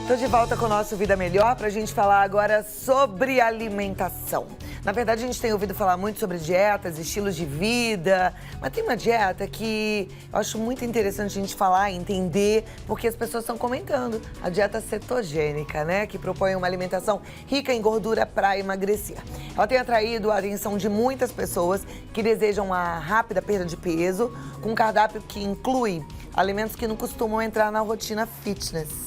Estou de volta com o nosso Vida Melhor para a gente falar agora sobre alimentação. Na verdade, a gente tem ouvido falar muito sobre dietas, estilos de vida, mas tem uma dieta que eu acho muito interessante a gente falar e entender, porque as pessoas estão comentando. A dieta cetogênica, né? Que propõe uma alimentação rica em gordura para emagrecer. Ela tem atraído a atenção de muitas pessoas que desejam uma rápida perda de peso, com um cardápio que inclui alimentos que não costumam entrar na rotina fitness.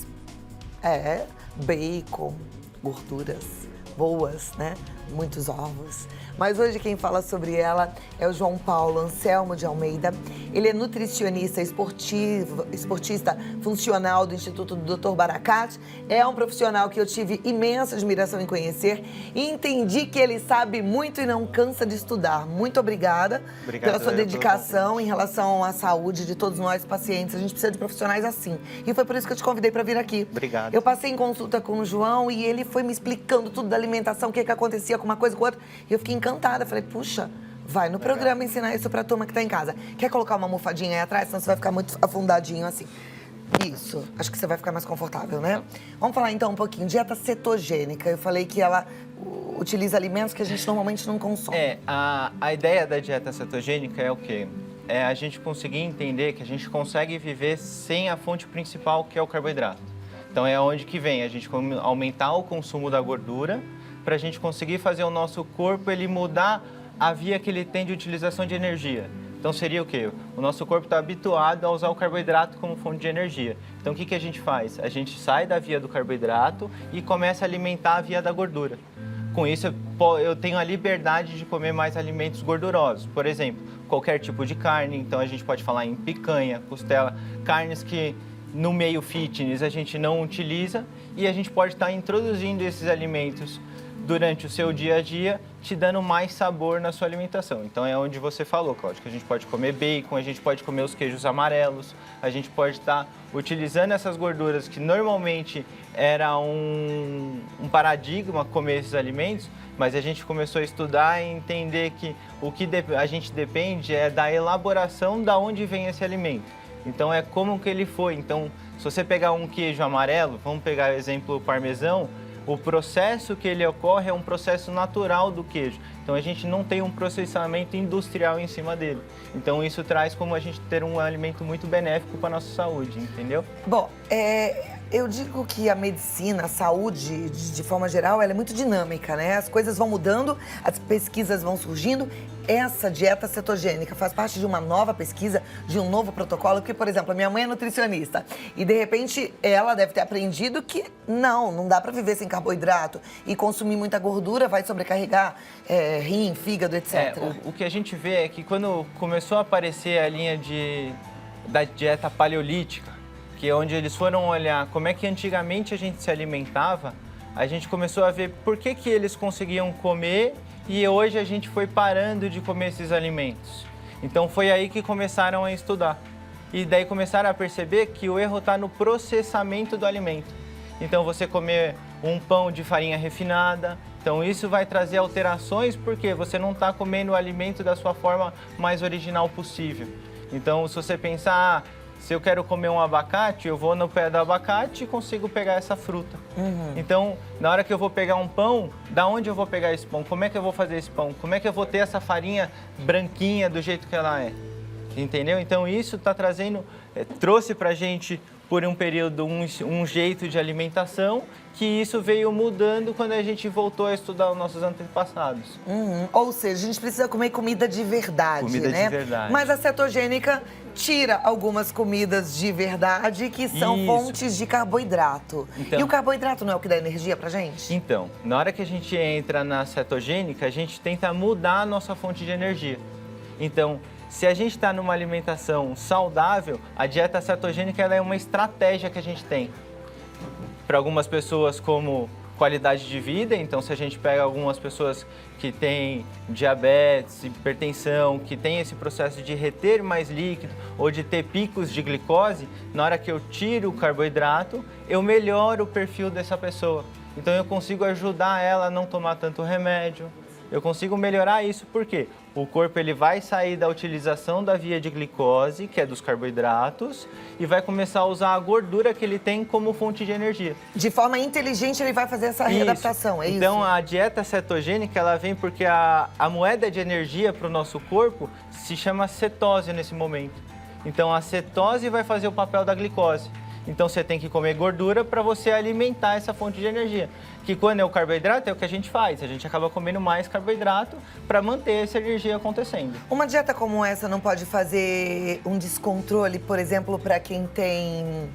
Bacon, gorduras boas, né? Muitos ovos. Mas hoje quem fala sobre ela é o João Paulo Anselmo de Almeida. Ele é nutricionista esportista funcional do Instituto do Dr. Barakat. É um profissional que eu tive imensa admiração em conhecer e entendi que ele sabe muito e não cansa de estudar. Muito obrigada pela sua dedicação em relação à saúde de todos nós pacientes. A gente precisa de profissionais assim. E foi por isso que eu te convidei para vir aqui. Obrigado. Eu passei em consulta com o João e ele foi me explicando tudo da alimentação, o que acontecia com uma coisa e com outra. E eu fiquei encantada. Falei, puxa, vai no programa ensinar isso pra turma que tá em casa. Quer colocar uma almofadinha aí atrás? Senão você vai ficar muito afundadinho assim. Isso. Acho que você vai ficar mais confortável, né? Vamos falar então um pouquinho. Dieta cetogênica. Eu falei que ela utiliza alimentos que a gente normalmente não consome. A ideia da dieta cetogênica é o quê? É a gente conseguir entender que a gente consegue viver sem a fonte principal, que é o carboidrato. Então é onde que vem a gente aumentar o consumo da gordura para a gente conseguir fazer o nosso corpo ele mudar a via que ele tem de utilização de energia. Então seria o quê? O nosso corpo está habituado a usar o carboidrato como fonte de energia. Então o que a gente faz? A gente sai da via do carboidrato e começa a alimentar a via da gordura. Com isso eu tenho a liberdade de comer mais alimentos gordurosos. Por exemplo, qualquer tipo de carne. Então a gente pode falar em picanha, costela, carnes que no meio fitness a gente não utiliza e a gente pode estar introduzindo esses alimentos durante o seu dia a dia, te dando mais sabor na sua alimentação. Então é onde você falou, Cláudio, que a gente pode comer bacon, a gente pode comer os queijos amarelos, a gente pode estar utilizando essas gorduras que normalmente era um paradigma comer esses alimentos, mas a gente começou a estudar e entender que o que a gente depende é da elaboração da onde vem esse alimento. Então é como que ele foi. Então, se você pegar um queijo amarelo, vamos pegar o exemplo parmesão, o processo que ele ocorre é um processo natural do queijo. Então a gente não tem um processamento industrial em cima dele. Então isso traz como a gente ter um alimento muito benéfico para a nossa saúde, entendeu? Bom, eu digo que a medicina, a saúde, de forma geral, ela é muito dinâmica, né? As coisas vão mudando, as pesquisas vão surgindo. Essa dieta cetogênica faz parte de uma nova pesquisa, de um novo protocolo, porque, por exemplo, a minha mãe é nutricionista e, de repente, ela deve ter aprendido que não dá para viver sem carboidrato e consumir muita gordura vai sobrecarregar rim, fígado, etc. O que a gente vê é que quando começou a aparecer a linha da dieta paleolítica, que é onde eles foram olhar como é que antigamente a gente se alimentava, a gente começou a ver por que eles conseguiam comer e hoje a gente foi parando de comer esses alimentos. Então foi aí que começaram a estudar. E daí começaram a perceber que o erro está no processamento do alimento. Então você comer um pão de farinha refinada, então isso vai trazer alterações porque você não está comendo o alimento da sua forma mais original possível. Então se você pensar, se eu quero comer um abacate, eu vou no pé do abacate e consigo pegar essa fruta. Então, na hora que eu vou pegar um pão, da onde eu vou pegar esse pão? Como é que eu vou fazer esse pão? Como é que eu vou ter essa farinha branquinha do jeito que ela é? Entendeu? Então, isso está trazendo, trouxe pra gente por um período um jeito de alimentação que isso veio mudando quando a gente voltou a estudar os nossos antepassados. Ou seja, a gente precisa comer comida de verdade, Comida né? de verdade. Mas a cetogênica tira algumas comidas de verdade que são Isso. fontes de carboidrato. Então, E o carboidrato não é o que dá energia pra gente? Então, na hora que a gente entra na cetogênica, a gente tenta mudar a nossa fonte de energia. Então, se a gente está numa alimentação saudável, a dieta cetogênica ela é uma estratégia que a gente tem. Para algumas pessoas como qualidade de vida, então se a gente pega algumas pessoas que têm diabetes, hipertensão, que têm esse processo de reter mais líquido ou de ter picos de glicose, na hora que eu tiro o carboidrato, eu melhoro o perfil dessa pessoa. Então eu consigo ajudar ela a não tomar tanto remédio. Eu consigo melhorar isso porque o corpo ele vai sair da utilização da via de glicose, que é dos carboidratos, e vai começar a usar a gordura que ele tem como fonte de energia. De forma inteligente ele vai fazer essa readaptação, é isso? Então a dieta cetogênica ela vem porque a moeda de energia para o nosso corpo se chama cetose nesse momento. Então a cetose vai fazer o papel da glicose. Então você tem que comer gordura para você alimentar essa fonte de energia. Que quando é o carboidrato é o que a gente faz, a gente acaba comendo mais carboidrato para manter essa energia acontecendo. Uma dieta como essa não pode fazer um descontrole, por exemplo, para quem tem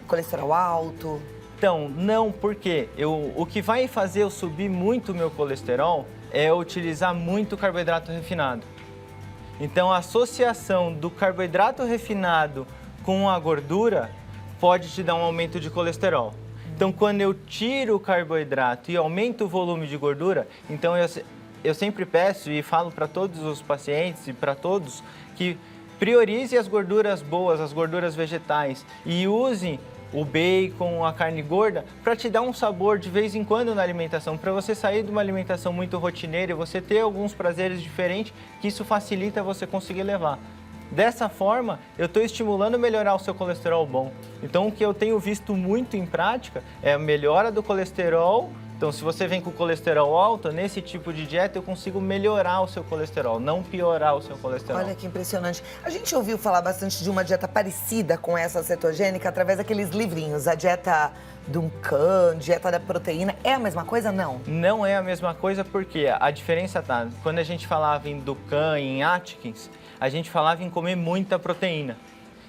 colesterol alto? Então, não, porque o que vai fazer eu subir muito o meu colesterol é utilizar muito carboidrato refinado. Então a associação do carboidrato refinado com a gordura pode te dar um aumento de colesterol. Então, quando eu tiro o carboidrato e aumento o volume de gordura, então eu sempre peço e falo para todos os pacientes e para todos que priorize as gorduras boas, as gorduras vegetais e use o bacon, a carne gorda, para te dar um sabor de vez em quando na alimentação, para você sair de uma alimentação muito rotineira e você ter alguns prazeres diferentes, que isso facilita você conseguir levar. Dessa forma, eu estou estimulando melhorar o seu colesterol bom. Então, o que eu tenho visto muito em prática é a melhora do colesterol. Então, se você vem com colesterol alto, nesse tipo de dieta eu consigo melhorar o seu colesterol, não piorar o seu colesterol. Olha que impressionante. A gente ouviu falar bastante de uma dieta parecida com essa cetogênica através daqueles livrinhos, a dieta Duncan, dieta da proteína. É a mesma coisa, não? Não é a mesma coisa porque a diferença tá, quando a gente falava em Duncan e em Atkins, a gente falava em comer muita proteína.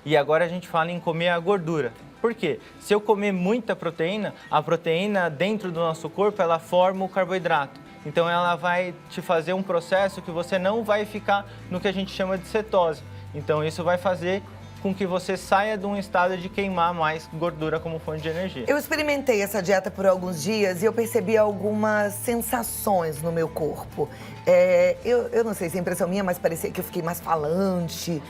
E agora a gente fala em comer a gordura. Por quê? Se eu comer muita proteína, a proteína dentro do nosso corpo, ela forma o carboidrato. Então ela vai te fazer um processo que você não vai ficar no que a gente chama de cetose. Então isso vai fazer com que você saia de um estado de queimar mais gordura como fonte de energia. Eu experimentei essa dieta por alguns dias e eu percebi algumas sensações no meu corpo. Eu não sei se é impressão minha, mas parecia que eu fiquei mais falante,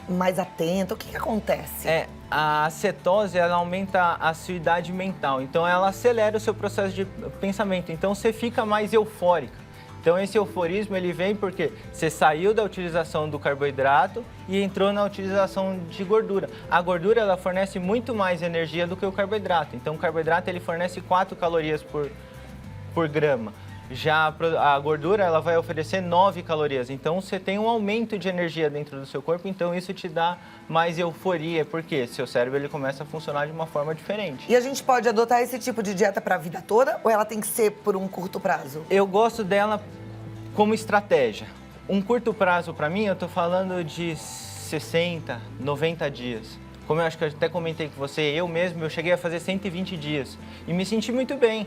mais atenta. O que acontece? A cetose, ela aumenta a sua idade mental, então ela acelera o seu processo de pensamento, então você fica mais eufórica. Então esse euforismo ele vem porque você saiu da utilização do carboidrato e entrou na utilização de gordura. A gordura ela fornece muito mais energia do que o carboidrato. Então o carboidrato ele fornece 4 calorias por grama. Já a gordura ela vai oferecer 9 calorias. Então você tem um aumento de energia dentro do seu corpo, então isso te dá mais euforia, porque seu cérebro ele começa a funcionar de uma forma diferente. E a gente pode adotar esse tipo de dieta para a vida toda ou ela tem que ser por um curto prazo? Eu gosto dela como estratégia. Um curto prazo para mim, eu tô falando de 60, 90 dias. Como eu acho que eu até comentei com você, eu cheguei a fazer 120 dias e me senti muito bem.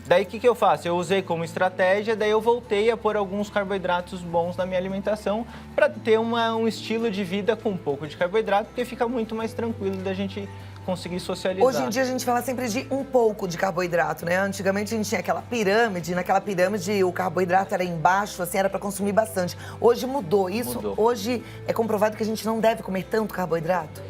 Daí o que eu faço? Eu usei como estratégia, daí eu voltei a pôr alguns carboidratos bons na minha alimentação para ter um estilo de vida com um pouco de carboidrato, porque fica muito mais tranquilo da gente conseguir socializar. Hoje em dia a gente fala sempre de um pouco de carboidrato, né? Antigamente a gente tinha aquela pirâmide, naquela pirâmide o carboidrato era embaixo, assim, era para consumir bastante. Hoje mudou isso? Mudou. Hoje é comprovado que a gente não deve comer tanto carboidrato?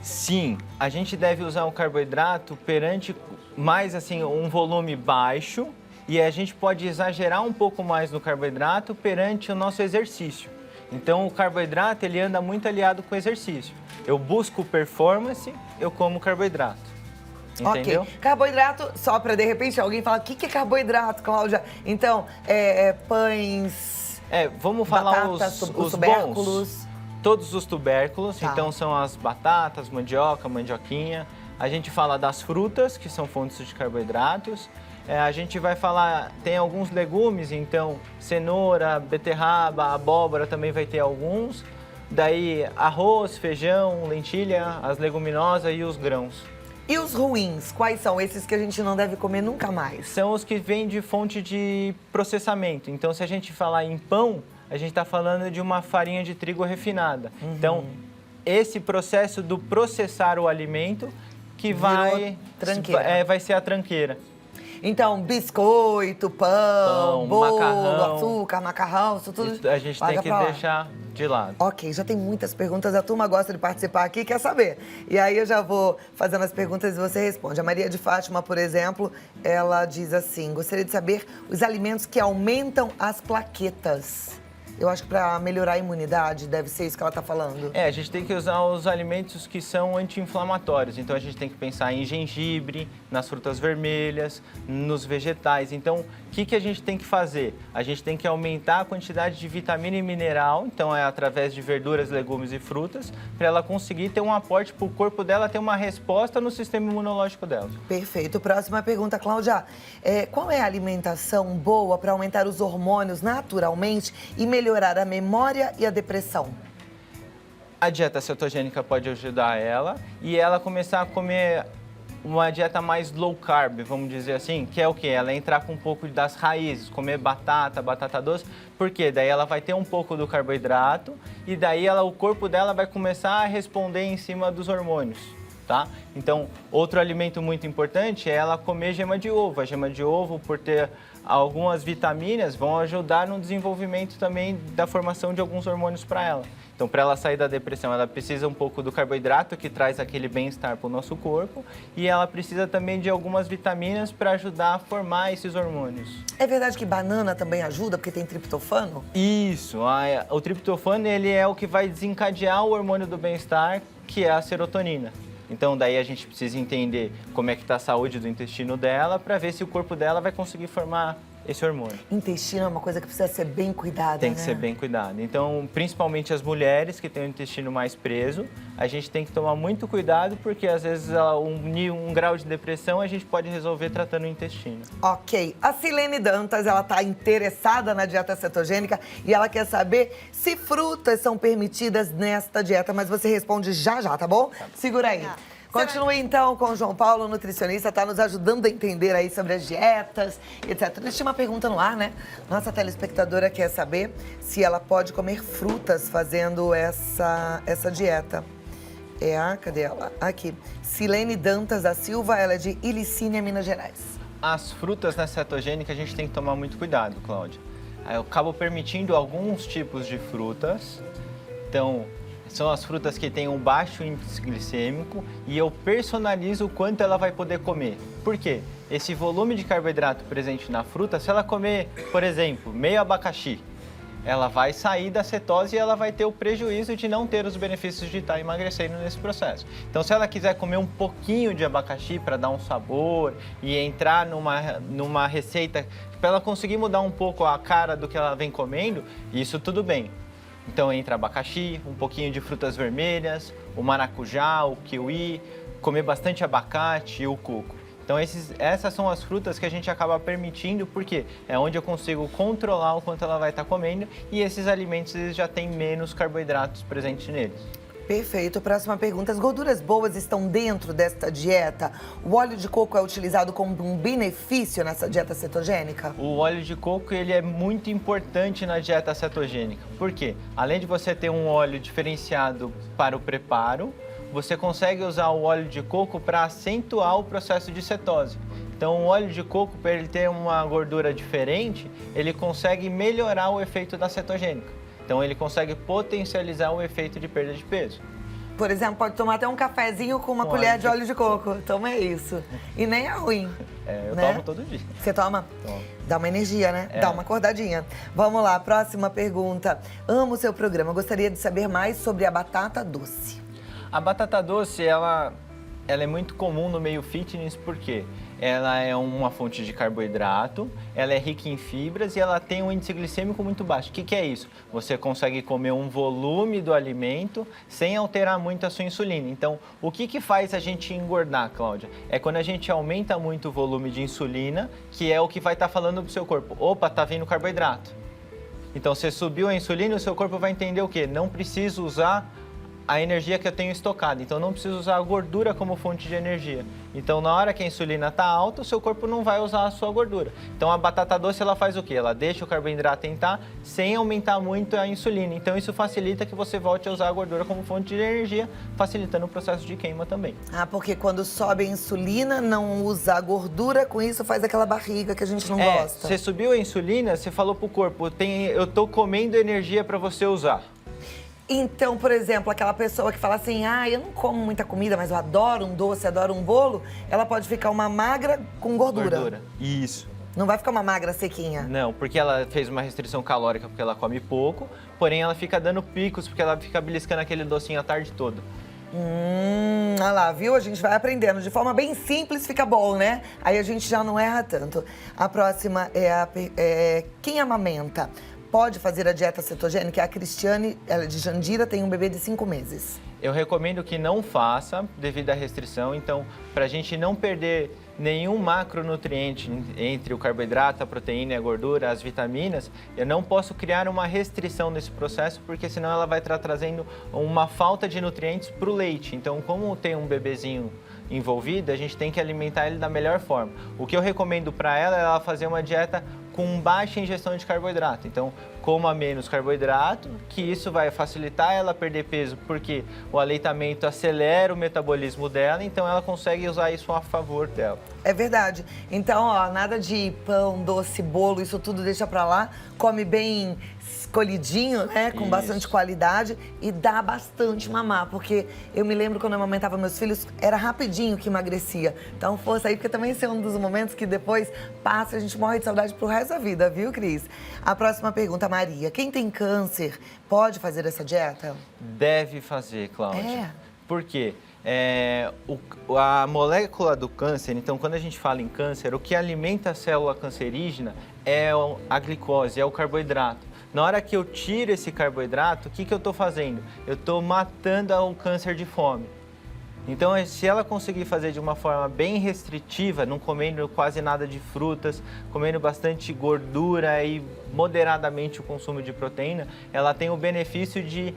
Sim, a gente deve usar o carboidrato perante mais assim um volume baixo e a gente pode exagerar um pouco mais no carboidrato perante o nosso exercício. Então o carboidrato ele anda muito aliado com o exercício. Eu busco performance, eu como carboidrato. Entendeu? Ok. Carboidrato, só para de repente alguém falar, o que é carboidrato, Cláudia? Então, pães, vamos falar batatas, os tubérculos. bons. Todos os tubérculos, Tá. Então são as batatas, mandioca, mandioquinha. A gente fala das frutas, que são fontes de carboidratos. A gente vai falar, tem alguns legumes, então cenoura, beterraba, abóbora também vai ter alguns. Daí arroz, feijão, lentilha, as leguminosas e os grãos. E os ruins, quais são? Esses que a gente não deve comer nunca mais? São os que vêm de fonte de processamento. Então se a gente falar em pão, a gente está falando de uma farinha de trigo refinada. Então, esse processo do processar o alimento que vai ser a tranqueira. Então, biscoito, pão, bolo, macarrão. açúcar, macarrão, isso tudo. Isso a gente tem que deixar de lado. Ok, já tem muitas perguntas, a turma gosta de participar aqui, quer saber. E aí eu já vou fazendo as perguntas e você responde. A Maria de Fátima, por exemplo, ela diz assim, gostaria de saber os alimentos que aumentam as plaquetas. Eu acho que para melhorar a imunidade, deve ser isso que ela está falando. A gente tem que usar os alimentos que são anti-inflamatórios. Então, a gente tem que pensar em gengibre, nas frutas vermelhas, nos vegetais. Então, o que a gente tem que fazer? A gente tem que aumentar a quantidade de vitamina e mineral, então é através de verduras, legumes e frutas, para ela conseguir ter um aporte para o corpo dela ter uma resposta no sistema imunológico dela. Perfeito. Próxima pergunta, Cláudia. Qual é a alimentação boa para aumentar os hormônios naturalmente e melhorar a memória e a depressão? A dieta cetogênica pode ajudar ela e ela começar a comer uma dieta mais low carb, vamos dizer assim, que é o quê? Ela entrar com um pouco das raízes, comer batata doce, porque daí ela vai ter um pouco do carboidrato e daí o corpo dela vai começar a responder em cima dos hormônios, tá? Então, outro alimento muito importante é ela comer gema de ovo. A gema de ovo, por ter algumas vitaminas, vão ajudar no desenvolvimento também da formação de alguns hormônios para ela. Então, para ela sair da depressão, ela precisa um pouco do carboidrato, que traz aquele bem-estar para o nosso corpo, e ela precisa também de algumas vitaminas para ajudar a formar esses hormônios. É verdade que banana também ajuda, porque tem triptofano? Isso, o triptofano ele é o que vai desencadear o hormônio do bem-estar, que é a serotonina. Então, daí a gente precisa entender como é que está a saúde do intestino dela, para ver se o corpo dela vai conseguir formar esse hormônio. Intestino é uma coisa que precisa ser bem cuidada, Tem que ser bem cuidado. Então, principalmente as mulheres que têm o intestino mais preso, a gente tem que tomar muito cuidado, porque às vezes um grau de depressão a gente pode resolver tratando o intestino. Ok. A Silene Dantas, ela tá interessada na dieta cetogênica e ela quer saber se frutas são permitidas nesta dieta, mas você responde já, tá bom? Tá. Segura aí. Tá. Continue então com o João Paulo, nutricionista, está nos ajudando a entender aí sobre as dietas, etc. Deixa uma pergunta no ar, né? Nossa telespectadora quer saber se ela pode comer frutas fazendo essa dieta. Cadê ela? Aqui. Silene Dantas da Silva, ela é de Ilicínia, Minas Gerais. As frutas na cetogênica a gente tem que tomar muito cuidado, Cláudia. Eu acabo permitindo alguns tipos de frutas, então são as frutas que têm um baixo índice glicêmico e eu personalizo o quanto ela vai poder comer. Por quê? Esse volume de carboidrato presente na fruta, se ela comer, por exemplo, meio abacaxi, ela vai sair da cetose e ela vai ter o prejuízo de não ter os benefícios de estar emagrecendo nesse processo. Então, se ela quiser comer um pouquinho de abacaxi para dar um sabor e entrar numa receita, para ela conseguir mudar um pouco a cara do que ela vem comendo, isso tudo bem. Então entra abacaxi, um pouquinho de frutas vermelhas, o maracujá, o kiwi, comer bastante abacate e o coco. Então essas são as frutas que a gente acaba permitindo, porque é onde eu consigo controlar o quanto ela vai estar comendo e esses alimentos eles já têm menos carboidratos presentes neles. Perfeito. Próxima pergunta. As gorduras boas estão dentro desta dieta? O óleo de coco é utilizado como um benefício nessa dieta cetogênica? O óleo de coco ele é muito importante na dieta cetogênica. Por quê? Além de você ter um óleo diferenciado para o preparo, você consegue usar o óleo de coco para acentuar o processo de cetose. Então, o óleo de coco, para ele ter uma gordura diferente, ele consegue melhorar o efeito da cetogênica. Então, ele consegue potencializar o efeito de perda de peso. Por exemplo, pode tomar até um cafezinho com uma colher de óleo de coco. Toma isso. E nem é ruim. Eu tomo todo dia. Você toma? Tomo. Dá uma energia, né? Dá uma acordadinha. Vamos lá, próxima pergunta. Amo o seu programa. Gostaria de saber mais sobre a batata doce. A batata doce, ela é muito comum no meio fitness porque ela é uma fonte de carboidrato, ela é rica em fibras e ela tem um índice glicêmico muito baixo. O que é isso? Você consegue comer um volume do alimento sem alterar muito a sua insulina. Então, o que faz a gente engordar, Cláudia? É quando a gente aumenta muito o volume de insulina, que é o que vai estar falando para o seu corpo. Opa, tá vindo carboidrato. Então, você subiu a insulina e o seu corpo vai entender o quê? Não preciso usar a energia que eu tenho estocada. Então, não preciso usar a gordura como fonte de energia. Então, na hora que a insulina está alta, o seu corpo não vai usar a sua gordura. Então, a batata doce, ela faz o quê? Ela deixa o carboidrato entrar sem aumentar muito a insulina. Então, isso facilita que você volte a usar a gordura como fonte de energia, facilitando o processo de queima também. Porque quando sobe a insulina, não usa a gordura, com isso faz aquela barriga que a gente não gosta. Você subiu a insulina, você falou pro corpo, eu tô comendo energia para você usar. Então, por exemplo, aquela pessoa que fala assim, eu não como muita comida, mas eu adoro um doce, adoro um bolo, ela pode ficar uma magra com gordura. Isso. Não vai ficar uma magra sequinha. Não, porque ela fez uma restrição calórica porque ela come pouco, porém ela fica dando picos porque ela fica beliscando aquele docinho a tarde toda. Olha lá, viu? A gente vai aprendendo. De forma bem simples fica bom, né? Aí a gente já não erra tanto. A próxima é quem amamenta pode fazer a dieta cetogênica? A Cristiane, ela é de Jandira, tem um bebê de 5 meses. Eu recomendo que não faça devido à restrição. Então, para a gente não perder nenhum macronutriente entre o carboidrato, a proteína e a gordura, as vitaminas, eu não posso criar uma restrição nesse processo, porque senão ela vai estar trazendo uma falta de nutrientes para o leite. Então, como tem um bebezinho envolvido, a gente tem que alimentar ele da melhor forma. O que eu recomendo para ela é ela fazer uma dieta com baixa ingestão de carboidrato. Então, coma menos carboidrato, que isso vai facilitar ela perder peso, porque o aleitamento acelera o metabolismo dela, então ela consegue usar isso a favor dela. É verdade. Então, ó, nada de pão, doce, bolo, isso tudo deixa pra lá. Come bem escolhidinho, né? Com bastante qualidade e dá bastante mamar. Porque eu me lembro quando eu amamentava meus filhos, era rapidinho que emagrecia. Então, força aí, porque também esse é um dos momentos que depois passa, a gente morre de saudade pro resto da vida, viu, Cris? A próxima pergunta, Maria. Quem tem câncer pode fazer essa dieta? Deve fazer, Cláudia. É. Por quê? A molécula do câncer, então quando a gente fala em câncer, o que alimenta a célula cancerígena é a glicose, é o carboidrato. Na hora que eu tiro esse carboidrato, o que eu estou fazendo? Eu estou matando o câncer de fome. Então, se ela conseguir fazer de uma forma bem restritiva, não comendo quase nada de frutas, comendo bastante gordura e moderadamente o consumo de proteína, ela tem o benefício de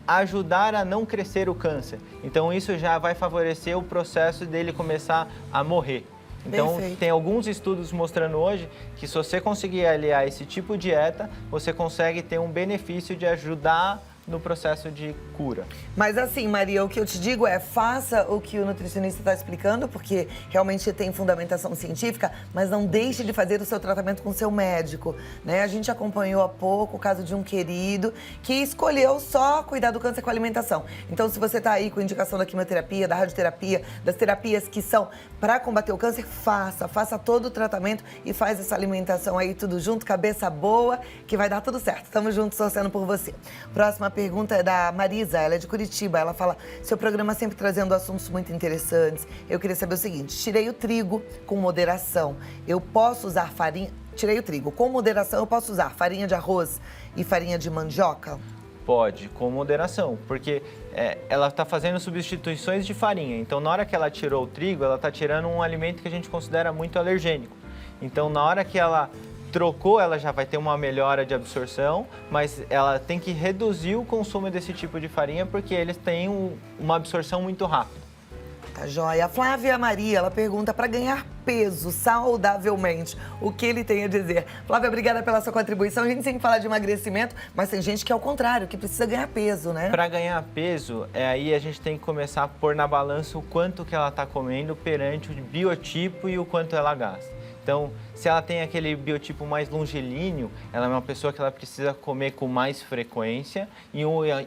ajudar a não crescer o câncer. Então, isso já vai favorecer o processo dele começar a morrer. Então, Perfeito. Tem alguns estudos mostrando hoje que se você conseguir aliar esse tipo de dieta, você consegue ter um benefício de ajudar no processo de cura. Mas assim, Maria, o que eu te digo é, faça o que o nutricionista está explicando, porque realmente tem fundamentação científica, mas não deixe de fazer o seu tratamento com o seu médico, né? A gente acompanhou há pouco o caso de um querido que escolheu só cuidar do câncer com a alimentação. Então, se você está aí com indicação da quimioterapia, da radioterapia, das terapias que são para combater o câncer, faça todo o tratamento e faz essa alimentação aí tudo junto, cabeça boa, que vai dar tudo certo. Estamos juntos torcendo por você. Próxima pergunta é da Marisa, ela é de Curitiba. Ela fala, seu programa sempre trazendo assuntos muito interessantes. Eu queria saber o seguinte, tirei o trigo com moderação. Eu posso usar farinha... Tirei o trigo. Com moderação, eu posso usar farinha de arroz e farinha de mandioca? Pode, com moderação, porque ela está fazendo substituições de farinha. Então, na hora que ela tirou o trigo, ela está tirando um alimento que a gente considera muito alergênico. Então, na hora que ela trocou, ela já vai ter uma melhora de absorção, mas ela tem que reduzir o consumo desse tipo de farinha porque eles têm uma absorção muito rápida. Tá joia. A Flávia Maria, ela pergunta, para ganhar peso saudavelmente, o que ele tem a dizer? Flávia, obrigada pela sua contribuição. A gente sempre fala de emagrecimento, mas tem gente que é o contrário, que precisa ganhar peso, né? Para ganhar peso, aí a gente tem que começar a pôr na balança o quanto que ela está comendo perante o biotipo e o quanto ela gasta. Então, se ela tem aquele biotipo mais longilíneo, ela é uma pessoa que ela precisa comer com mais frequência e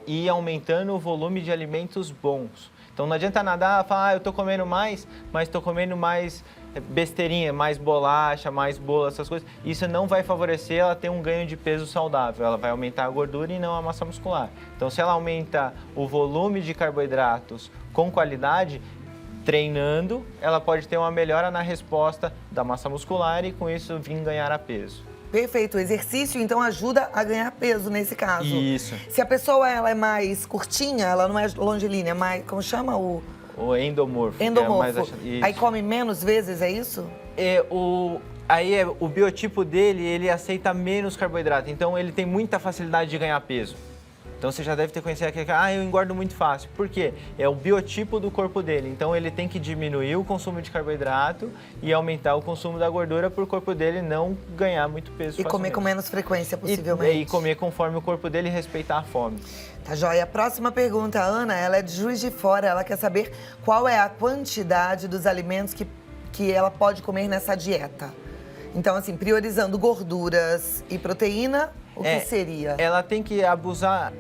ir aumentando o volume de alimentos bons. Então, não adianta nada falar, eu estou comendo mais, mas estou comendo mais besteirinha, mais bolacha, mais bolo, essas coisas. Isso não vai favorecer ela ter um ganho de peso saudável. Ela vai aumentar a gordura e não a massa muscular. Então, se ela aumenta o volume de carboidratos com qualidade, treinando, ela pode ter uma melhora na resposta da massa muscular e com isso vir ganhar a peso. Perfeito. O exercício, então, ajuda a ganhar peso nesse caso. Isso. Se a pessoa ela é mais curtinha, ela não é longilínea, é mais, como chama? O endomorfo. endomorfo. Aí come menos vezes, é isso? O biotipo dele, ele aceita menos carboidrato, então ele tem muita facilidade de ganhar peso. Então você já deve ter conhecido aquele cara, eu engordo muito fácil. Por quê? É o biotipo do corpo dele. Então ele tem que diminuir o consumo de carboidrato e aumentar o consumo da gordura para o corpo dele não ganhar muito peso facilmente. E comer com menos frequência, possivelmente. E comer conforme o corpo dele respeitar a fome. Tá joia. Próxima pergunta, a Ana, ela é de Juiz de Fora. Ela quer saber qual é a quantidade dos alimentos que ela pode comer nessa dieta. Então, assim, priorizando gorduras e proteína O que seria? Ela tem que abusar...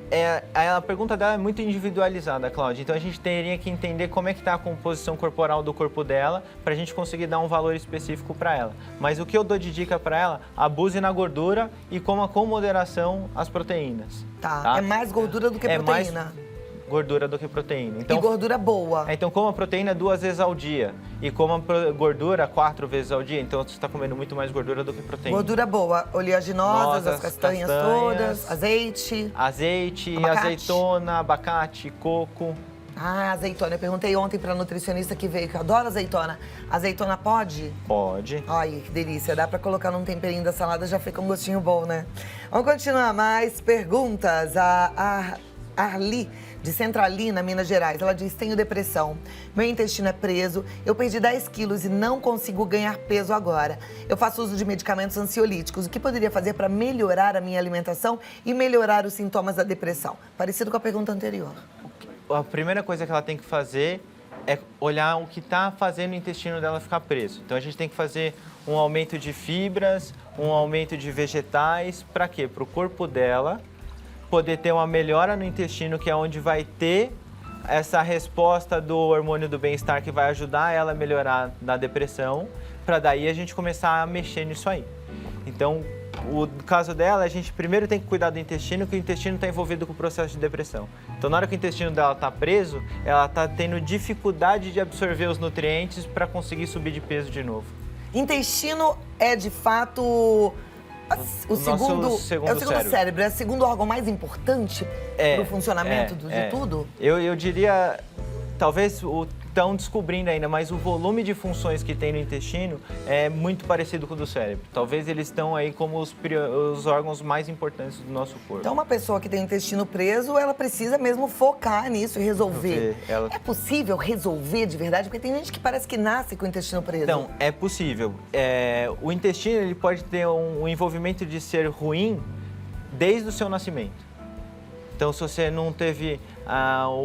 A pergunta dela é muito individualizada, Cláudia. Então, a gente teria que entender como é que está a composição corporal do corpo dela para a gente conseguir dar um valor específico para ela. Mas o que eu dou de dica para ela, abuse na gordura e coma com moderação as proteínas. Tá. É mais gordura do que proteína. Mais gordura do que proteína. Então, e gordura boa. Então, coma proteína 2 vezes ao dia. E coma gordura 4 vezes ao dia. Então, você está comendo muito mais gordura do que proteína. Gordura boa. Oleaginosas, as castanhas todas, azeite. Azeite, abacate. Azeitona, abacate, coco. Ah, azeitona. Eu perguntei ontem pra nutricionista que veio, que eu adoro azeitona. Azeitona pode? Pode. Ai, que delícia. Dá pra colocar num temperinho da salada, já fica um gostinho bom, né? Vamos continuar mais perguntas. A Arli, de Centralina, Minas Gerais. Ela diz, tenho depressão, meu intestino é preso, eu perdi 10 quilos e não consigo ganhar peso agora. Eu faço uso de medicamentos ansiolíticos. O que poderia fazer para melhorar a minha alimentação e melhorar os sintomas da depressão? Parecido com a pergunta anterior. A primeira coisa que ela tem que fazer é olhar o que está fazendo o intestino dela ficar preso. Então, a gente tem que fazer um aumento de fibras, um aumento de vegetais. Para quê? Para o corpo dela poder ter uma melhora no intestino, que é onde vai ter essa resposta do hormônio do bem-estar que vai ajudar ela a melhorar na depressão, para daí a gente começar a mexer nisso aí. Então, o caso dela, a gente primeiro tem que cuidar do intestino, que o intestino está envolvido com o processo de depressão. Então, na hora que o intestino dela está preso, ela está tendo dificuldade de absorver os nutrientes para conseguir subir de peso de novo. Intestino é, de fato... O segundo cérebro. É o segundo órgão mais importante para o funcionamento de tudo? Eu diria, talvez estão descobrindo ainda, mas o volume de funções que tem no intestino é muito parecido com o do cérebro. Talvez eles estão aí como os órgãos mais importantes do nosso corpo. Então, uma pessoa que tem o intestino preso, ela precisa mesmo focar nisso e resolver. É possível resolver de verdade? Porque tem gente que parece que nasce com o intestino preso. Então, é possível. O intestino ele pode ter um envolvimento de ser ruim desde o seu nascimento. Então, se você não teve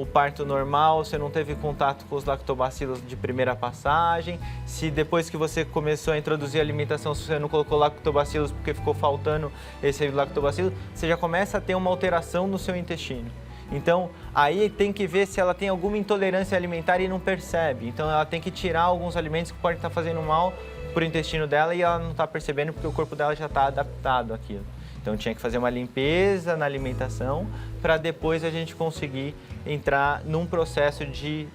o parto normal, você não teve contato com os lactobacilos de primeira passagem, se depois que você começou a introduzir a alimentação, se você não colocou lactobacilos porque ficou faltando esse lactobacilo, você já começa a ter uma alteração no seu intestino. Então, aí tem que ver se ela tem alguma intolerância alimentar e não percebe. Então, ela tem que tirar alguns alimentos que podem estar fazendo mal para o intestino dela e ela não está percebendo porque o corpo dela já está adaptado àquilo. Então, tinha que fazer uma limpeza na alimentação para depois a gente conseguir entrar num processo de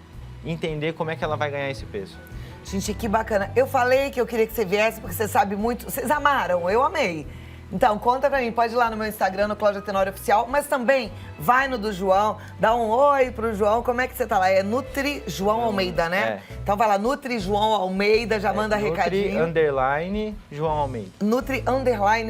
entender como é que ela vai ganhar esse peso. Gente, que bacana. Eu falei que eu queria que você viesse porque você sabe muito. Vocês amaram, eu amei. Então, conta pra mim, pode ir lá no meu Instagram, no Cláudia Tenório Oficial, mas também vai no do João, dá um oi pro João. Como é que você tá lá? É Nutri João Almeida, né? Então vai lá, Nutri João Almeida, já manda recadinho. Nutri João Almeida. Nutri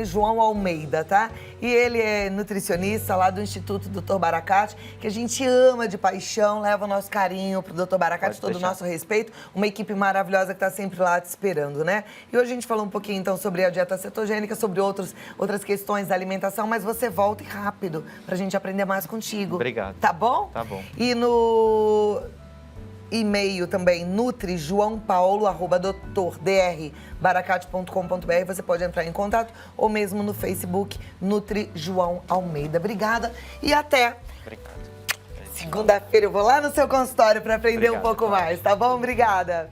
João Almeida, tá? E ele é nutricionista lá do Instituto Dr. Baracate, que a gente ama de paixão, leva o nosso carinho pro Dr. Baracate, todo o nosso respeito. Uma equipe maravilhosa que tá sempre lá te esperando, né? E hoje a gente falou um pouquinho, então, sobre a dieta cetogênica, sobre outras questões da alimentação, mas você volta rápido pra gente aprender mais contigo. Obrigado. Tá bom? Tá bom. E no e-mail também, nutrijoaopaulo@drdbaracate.com.br, você pode entrar em contato, ou mesmo no Facebook, Nutri João Almeida. Obrigada e até Obrigado. segunda-feira. Eu vou lá no seu consultório para aprender um pouco mais, tá bom? Obrigada.